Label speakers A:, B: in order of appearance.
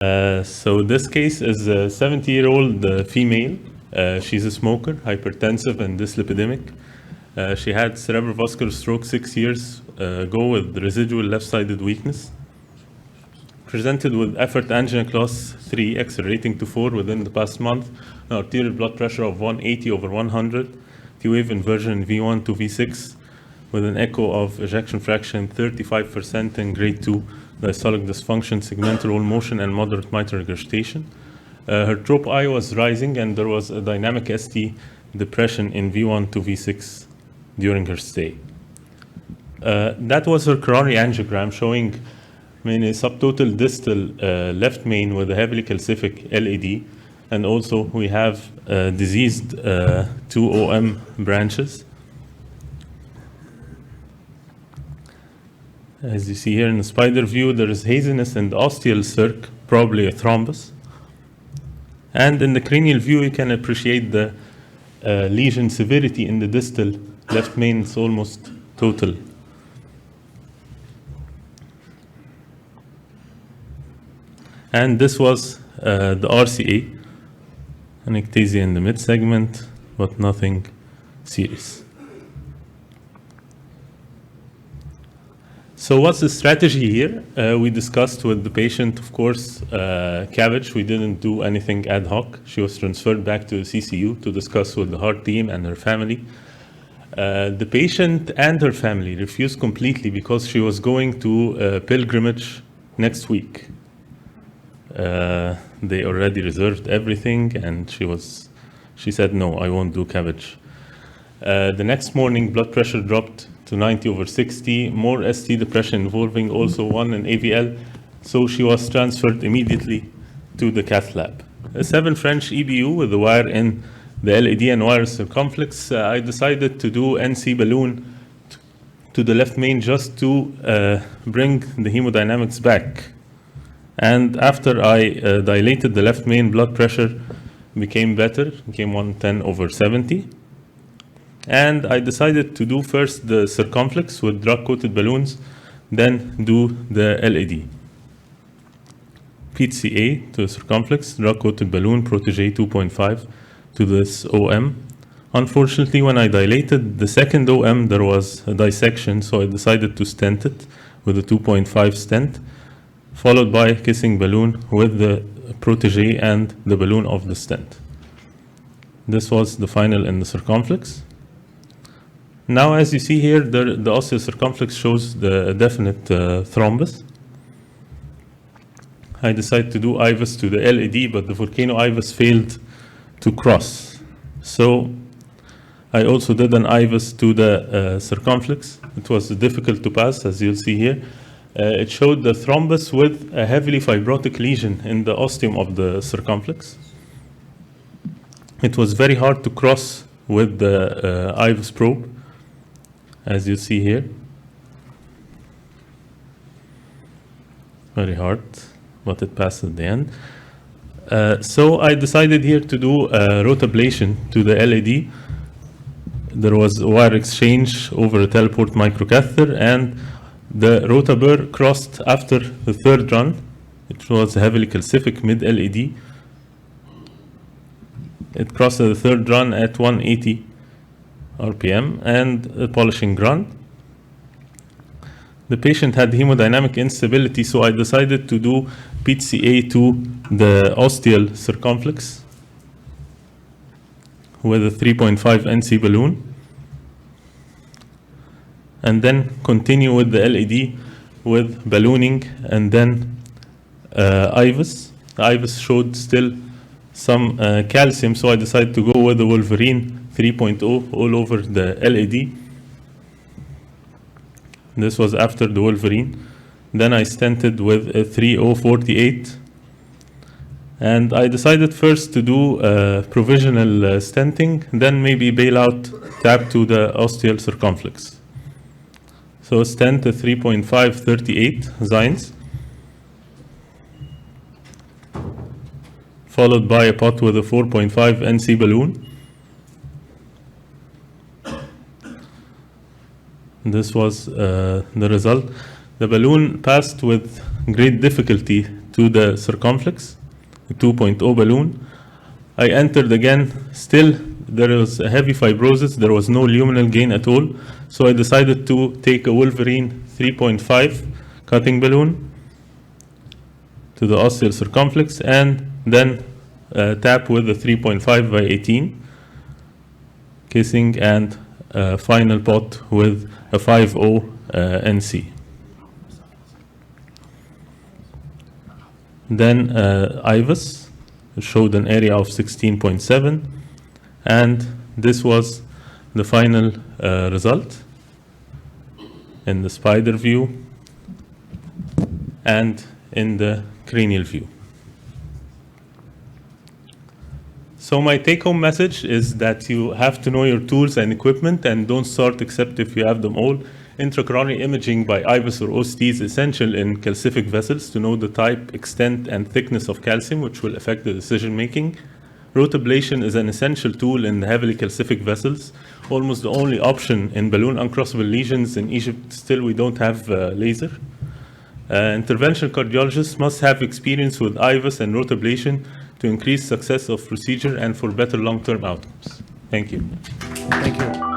A: So this case is a 70-year-old female. She's a smoker, hypertensive, and dyslipidemic. She had cerebrovascular stroke 6 years ago with residual left-sided weakness. Presented with effort angina class 3 accelerating to 4 within the past month, an arterial blood pressure of 180/100, T-wave inversion in V1 to V6 with an echo of ejection fraction 35% in grade 2 diastolic dysfunction, segmental roll motion, and moderate mitral regurgitation. Her trope I was rising, and there was a dynamic ST depression in V1 to V6 during her stay. That was her coronary angiogram showing a subtotal distal left main with a heavily calcific LAD, and also we have diseased 2 OM branches. As you see here in the spider view, there is haziness in the ostial circ, probably a thrombus. And in the cranial view, you can appreciate the lesion severity in the distal left main is almost total. And this was the RCA, an ectasia in the mid segment, but nothing serious. So what's the strategy here? We discussed with the patient, of course, CABG. We didn't do anything ad hoc. She was transferred back to the CCU to discuss with the heart team and her family. The patient and her family refused completely because she was going to a pilgrimage next week. They already reserved everything, and she said, no, I won't do CABG. The next morning, blood pressure dropped to 90/60, more ST depression involving also one in AVL, so she was transferred immediately to the cath lab. A 7 French EBU with the wire in the LAD and wire circumflex. I decided to do NC balloon to the left main just to bring the hemodynamics back. And after I dilated the left main, blood pressure became better, became 110/70. And I decided to do first the circumflex with drug-coated balloons, then do the LAD. PCA to the circumflex, drug-coated balloon, protégé 2.5 to this OM. Unfortunately, when I dilated the second OM, there was a dissection, so I decided to stent it with a 2.5 stent, followed by a kissing balloon with the protégé and the balloon of the stent. This was the final in the circumflex. Now, as you see here, the ostial circumflex shows the definite thrombus. I decided to do IVUS to the LAD, but the volcano IVUS failed to cross. So I also did an IVUS to the circumflex. It was difficult to pass, as you'll see here. It showed the thrombus with a heavily fibrotic lesion in the ostium of the circumflex. It was very hard to cross with the IVUS probe, as you see here. Very hard, but it passed at the end. So I decided here to do a rotablation to the LAD. There was a wire exchange over a teleport microcatheter, and the rotabur crossed after the third run. It was a heavily calcific mid-LAD. It crossed the third run at 180 RPM and a polishing run. The patient had hemodynamic instability, so I decided to do PCA to the ostial circumflex with a 3.5 NC balloon, and then continue with the LAD with ballooning and then IVUS. The IVUS showed still some calcium, so I decided to go with the Wolverine 3.0 all over the LAD. This was after the Wolverine. Then I stented with a 3.048. And I decided first to do provisional stenting, then maybe bailout tap to the ostial circumflex. So stent a 3.538 Zynes, followed by a pot with a 4.5 NC balloon. This was the result. The balloon passed with great difficulty to the circumflex, a 2.0 balloon. I entered again, still there was a heavy fibrosis, there was no luminal gain at all, so I decided to take a Wolverine 3.5 cutting balloon to the ostial circumflex and then tap with a 3.5 by 18 casing and final pot with a 5.0 NC. Then IVUS showed an area of 16.7, and this was the final result in the spider view and in the cranial view. So my take-home message is that you have to know your tools and equipment and don't start except if you have them all. Intracoronary imaging by IVUS or OCT is essential in calcific vessels to know the type, extent, and thickness of calcium, which will affect the decision-making. Rotablation is an essential tool in heavily calcific vessels, almost the only option in balloon uncrossable lesions. In Egypt, still we don't have laser. Interventional cardiologists must have experience with IVUS and rotablation to increase success of procedure and for better long-term outcomes. Thank you.
B: Thank you.